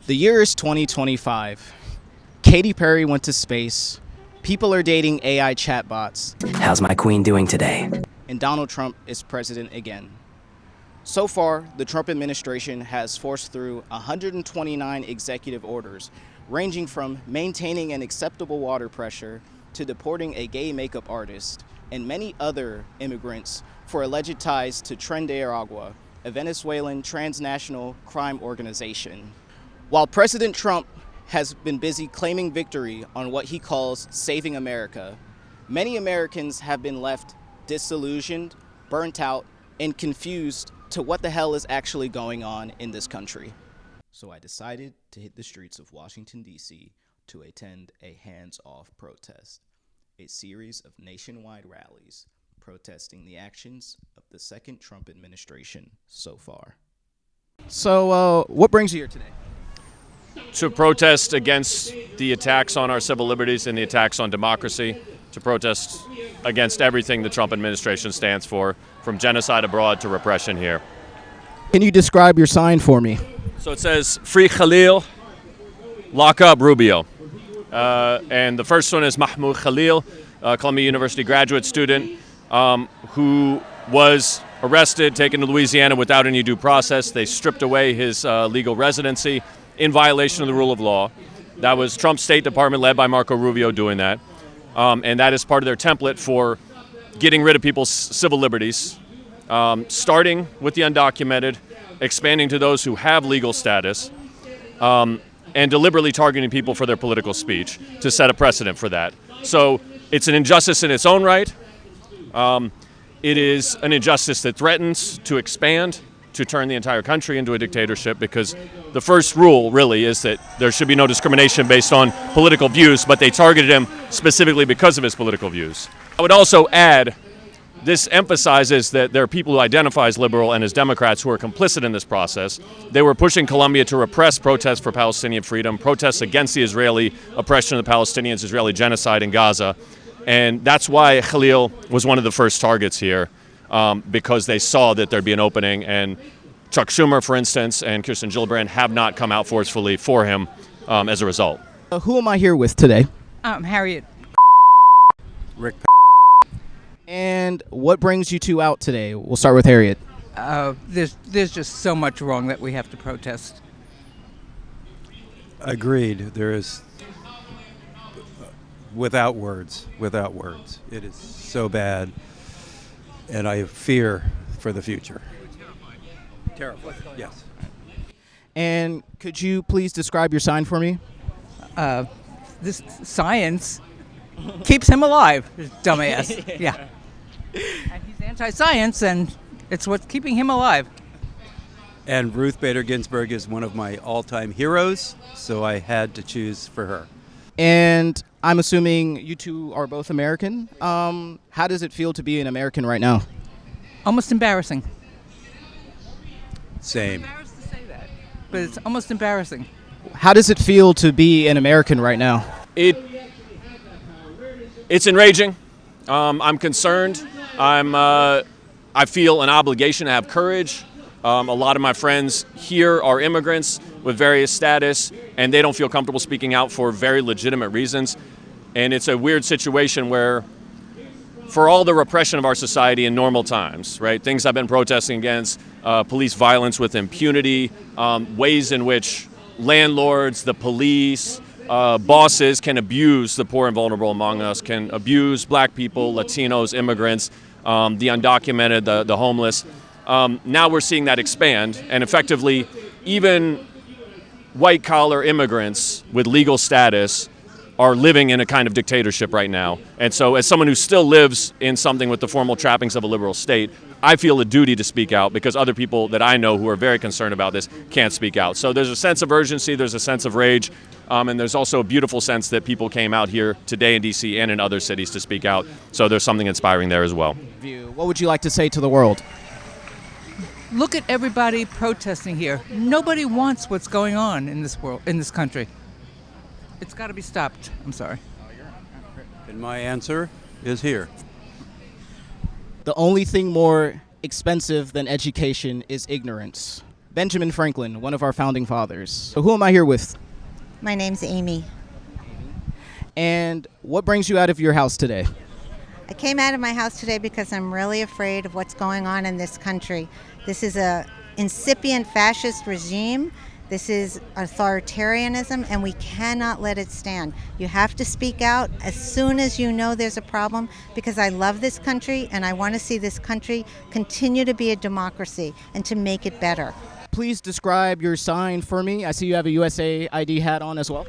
The year is 2025. Katy Perry went to space. People are dating AI chatbots. How's my queen doing today? And Donald Trump is president again. So far, the Trump administration has forced through 129 executive orders, ranging from maintaining an acceptable water pressure to deporting a gay makeup artist and many other immigrants for alleged ties to Tren de Aragua, a Venezuelan transnational crime organization. While President Trump has been busy claiming victory on what he calls saving America, many Americans have been left disillusioned, burnt out, and confused to what the hell is actually going on in this country. So I decided to hit the streets of Washington, D.C. to attend a hands-off protest, a series of nationwide rallies protesting the actions of the second Trump administration so far. So what brings you here today? To protest against the attacks on our civil liberties and the attacks on democracy, to protest against everything the Trump administration stands for, from genocide abroad to repression here. Can you describe your sign for me? So it says, Free Khalil, lock up Rubio. And the first one is Mahmoud Khalil, Columbia University graduate student, who was arrested, taken to Louisiana without any due process. They stripped away his legal residency in violation of the rule of law. That was Trump's State Department, led by Marco Rubio, doing that. And that is part of their template for getting rid of people's civil liberties, starting with the undocumented, expanding to those who have legal status, and deliberately targeting people for their political speech to set a precedent for that. So it's an injustice in its own right. It is an injustice that threatens to expand, to turn the entire country into a dictatorship, because the first rule really is that there should be no discrimination based on political views, but they targeted him specifically because of his political views. I would also add, this emphasizes that there are people who identify as liberal and as Democrats who are complicit in this process. They were pushing Colombia to repress protests for Palestinian freedom, protests against the Israeli oppression of the Palestinians, Israeli genocide in Gaza. And that's why Khalil was one of the first targets here, because they saw that there'd be an opening. And Chuck Schumer, for instance, and Kirsten Gillibrand have not come out forcefully for him as a result. Who am I here with today? Harriet. Rick. And what brings you two out today? We'll start with Harriet. There's just so much wrong that we have to protest. Agreed. There is, without words. It is so bad, and I fear for the future. Terrified. Yes. And could you please describe your sign for me? This science keeps him alive, dumbass. Yeah. And he's anti-science, and it's what's keeping him alive. And Ruth Bader Ginsburg is one of my all-time heroes, so I had to choose for her. And I'm assuming you two are both American. How does it feel to be an American right now? Almost embarrassing. Same. I'm embarrassed to say that, but it's almost embarrassing. How does it feel to be an American right now? It's enraging. I'm concerned. I feel an obligation to have courage. A lot of my friends here are immigrants with various status, and they don't feel comfortable speaking out for very legitimate reasons. And it's a weird situation where, for all the repression of our society in normal times, right, things I've been protesting against, police violence with impunity, ways in which landlords, the police, bosses can abuse the poor and vulnerable among us, can abuse black people, Latinos, immigrants, the undocumented, the homeless. Now we're seeing that expand, and effectively even white-collar immigrants with legal status are living in a kind of dictatorship right now. And so as someone who still lives in something with the formal trappings of a liberal state, I feel a duty to speak out because other people that I know who are very concerned about this can't speak out. So there's a sense of urgency, there's a sense of rage, and there's also a beautiful sense that people came out here today in D.C. and in other cities to speak out. So there's something inspiring there as well. What would you like to say to the world? Look at everybody protesting here. Nobody wants what's going on in this world, in this country. It's got to be stopped. I'm sorry. And my answer is here. The only thing more expensive than education is ignorance. Benjamin Franklin, one of our founding fathers. So who am I here with? My name's Amy. And what brings you out of your house today? I came out of my house today because I'm really afraid of what's going on in this country. This is a incipient fascist regime. This is authoritarianism, and we cannot let it stand. You have to speak out as soon as you know there's a problem, because I love this country and I want to see this country continue to be a democracy and to make it better. Please describe your sign for me. I see you have a USAID hat on as well.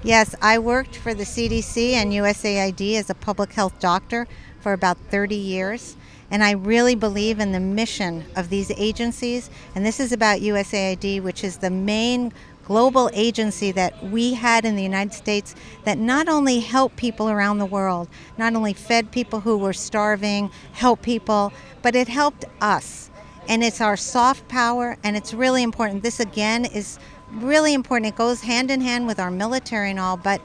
Yes, I worked for the CDC and USAID as a public health doctor for about 30 years. And I really believe in the mission of these agencies. And this is about USAID, which is the main global agency that we had in the United States that not only helped people around the world, not only fed people who were starving, helped people, but it helped us. And it's our soft power, and it's really important. This, again, is really important. It goes hand in hand with our military and all, but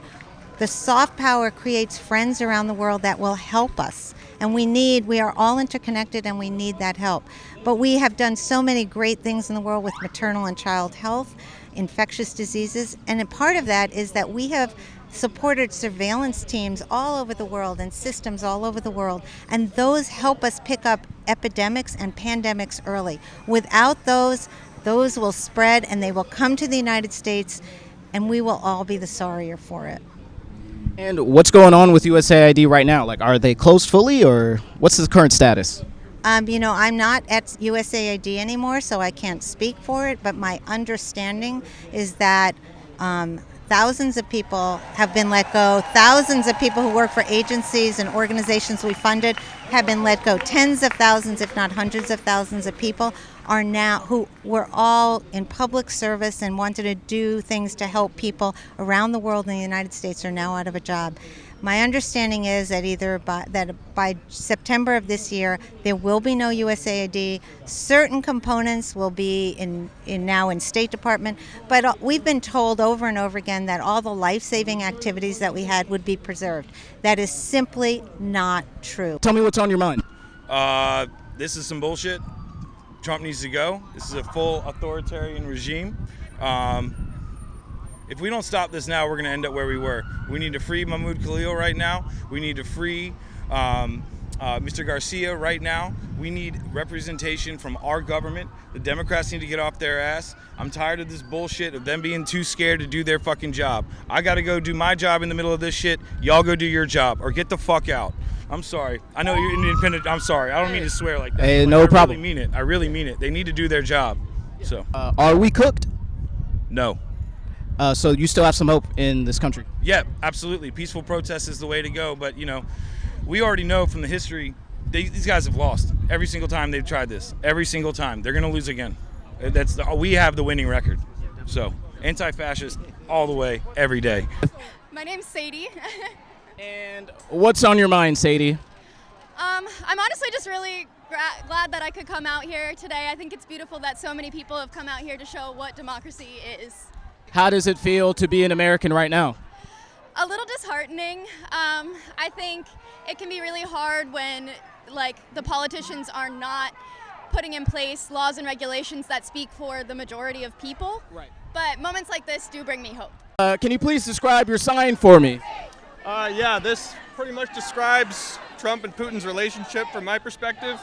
the soft power creates friends around the world that will help us. And we are all interconnected, and we need that help. But we have done so many great things in the world with maternal and child health, infectious diseases, and a part of that is that we have supported surveillance teams all over the world and systems all over the world, and those help us pick up epidemics and pandemics early. Without those will spread, and they will come to the United States, and we will all be the sorrier for it. And what's going on with USAID right now? Like, are they closed fully, or what's the current status? I'm not at USAID anymore, so I can't speak for it, but my understanding is that thousands of people have been let go. Thousands of people who work for agencies and organizations we funded have been let go. Tens of thousands, if not hundreds of thousands of people are now, who were all in public service and wanted to do things to help people around the world in the United States, are now out of a job. My understanding is that by September of this year, there will be no USAID. Certain components will be now in State Department, but we've been told over and over again that all the life-saving activities that we had would be preserved. That is simply not true. Tell me what's on your mind. This is some bullshit. Trump needs to go. This is a full authoritarian regime. If we don't stop this now, we're going to end up where we were. We need to free Mahmoud Khalil right now. We need to free Mr. Garcia right now. We need representation from our government. The Democrats need to get off their ass. I'm tired of this bullshit of them being too scared to do their fucking job. I got to go do my job in the middle of this shit. Y'all go do your job or get the fuck out. I'm sorry. I know you're independent. I'm sorry. I don't mean to swear like that. Hey, no problem. I really mean it. I really mean it. They need to do their job. So. Are we cooked? No. So you still have some hope in this country? Yeah, absolutely. Peaceful protest is the way to go. But, we already know from the history, these guys have lost every single time they've tried this. Every single time. They're going to lose again. We have the winning record. So, anti-fascist all the way, every day. My name's Sadie. And what's on your mind, Sadie? I'm honestly just really glad that I could come out here today. I think it's beautiful that so many people have come out here to show what democracy is. How does it feel to be an American right now? A little disheartening. I think it can be really hard when, the politicians are not putting in place laws and regulations that speak for the majority of people. Right. But moments like this do bring me hope. Can you please describe your sign for me? Yeah, this pretty much describes Trump and Putin's relationship from my perspective.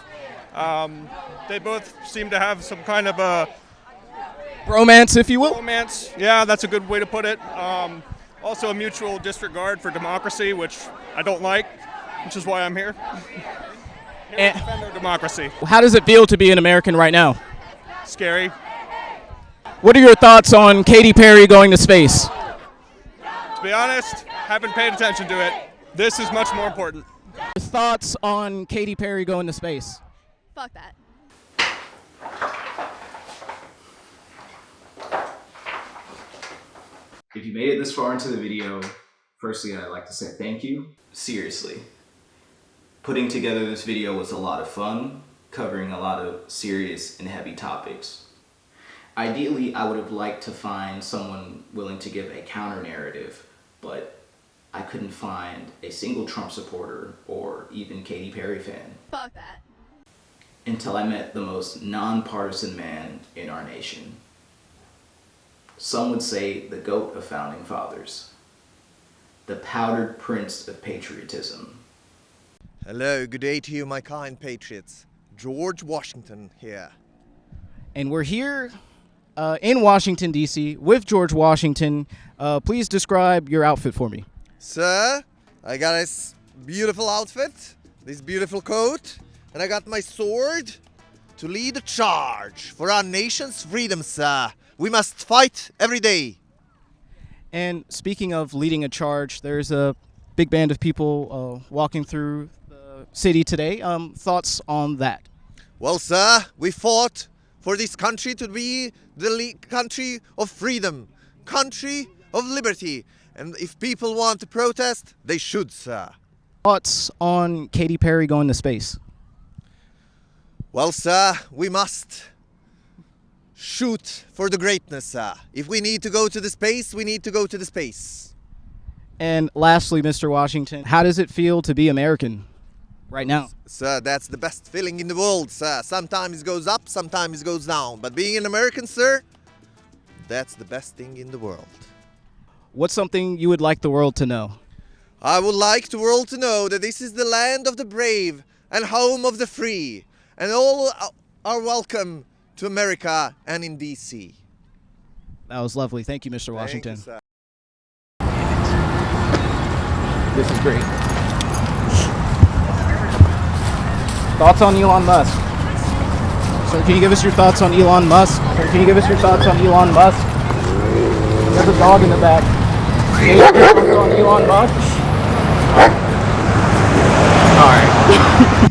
They both seem to have some kind of a Romance, if you will. romance. Yeah, that's a good way to put it. Also a mutual disregard for democracy, which I don't like, which is why I'm here. Here to defend our democracy. How does it feel to be an American right now? Scary. What are your thoughts on Katy Perry going to space? To be honest, haven't paid attention to it. This is much more important. Your thoughts on Katy Perry going to space? Fuck that. If you made it this far into the video, firstly, I'd like to say thank you. Seriously. Putting together this video was a lot of fun, covering a lot of serious and heavy topics. Ideally, I would have liked to find someone willing to give a counter narrative, but I couldn't find a single Trump supporter or even Katy Perry fan. Fuck that. until I met the most nonpartisan man in our nation. Some would say the GOAT of founding fathers, the powdered prince of patriotism. Hello, good day to you, my kind patriots. George Washington here. And we're here in Washington, D.C. with George Washington. Please describe your outfit for me. Sir, I got this beautiful outfit, this beautiful coat, and I got my sword to lead a charge for our nation's freedom, sir. We must fight every day. And speaking of leading a charge, there's a big band of people walking through the city today. Thoughts on that? Well, sir, we fought for this country to be the country of freedom, country of liberty. And if people want to protest, they should, sir. Thoughts on Katy Perry going to space? Well, sir, we must shoot for the greatness, sir. If we need to go to the space, we need to go to the space. And lastly, Mr. Washington, how does it feel to be American right now? Sir, that's the best feeling in the world, sir. Sometimes it goes up, sometimes it goes down. But being an American, sir, that's the best thing in the world. What's something you would like the world to know? I would like the world to know that this is the land of the brave and home of the free. And all are welcome to America and in D.C. That was lovely. Thank you, Mr. Washington. Thank you, sir. This is great. Thoughts on Elon Musk? Sir, can you give us your thoughts on Elon Musk? Sir, can you give us your thoughts on Elon Musk? There's a dog in the back. Can you give us your thoughts on Elon Musk? All right.